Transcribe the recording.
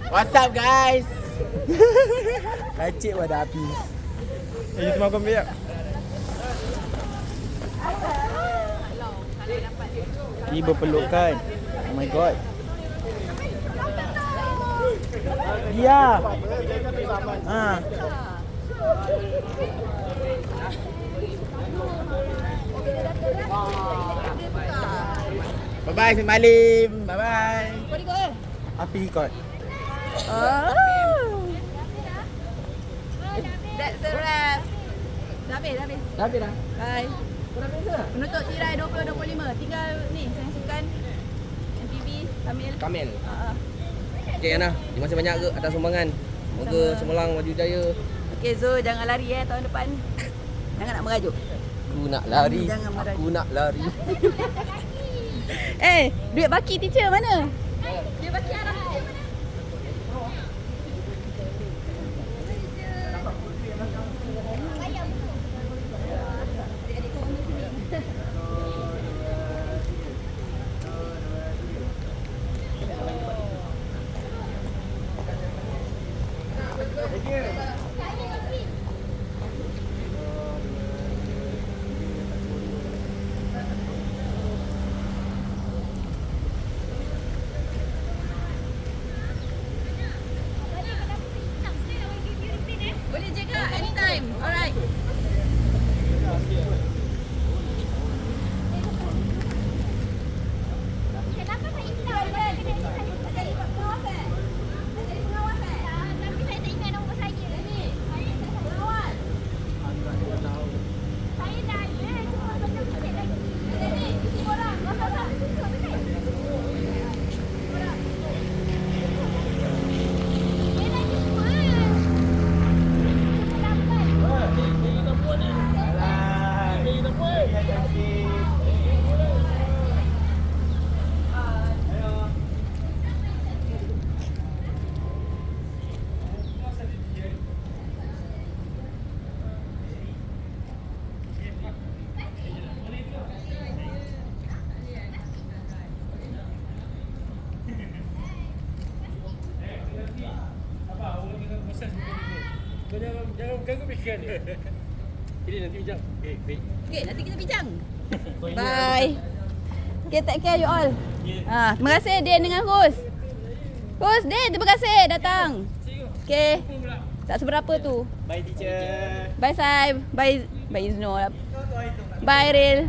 What's up guys? Kacik pada api. Kita makan biar. Ini berpelukan. Oh my god. Ya. Bye bye Semalim. Bye bye. Kau ikut. Api ikut. That's a wrap. Dah habis. Dah habis dah. Bye. Kau dah biasa? Penutup tirai 2025. Tinggal ni saksikan MPV Kamil. Okey Yana, terima kasih banyak ke atas sumbangan. Semoga Cemerlang maju jaya. Okey Zul, jangan lari tahun depan. Jangan nak merajuk. Aku nak lari. Jangan merajuk. Aku nak lari. Duit baki teacher mana? Duit baki arah teacher mana? Boleh je kak, anytime. Alright. Kenapa saya tidak boleh? Ada pengawas Ada pengawas tapi saya tak ingat nombor saya. Saya tak pengawas. Saya dah ada, cuma macam cek lagi. Ni, orang. Masa-masa tutup ni. Orang. Dia dah jumpa. Jangan ganggu pikiran dia. Jadi nanti bincang. Baik. Okay, nanti kita bincang. Bye. Okay, take care you all. Terima kasih Din dengan Hus. Hus, Din, terima kasih datang. Okay. Tak seberapa tu. Bye teacher. Bye Sai. Bye Izno. Bye Ril.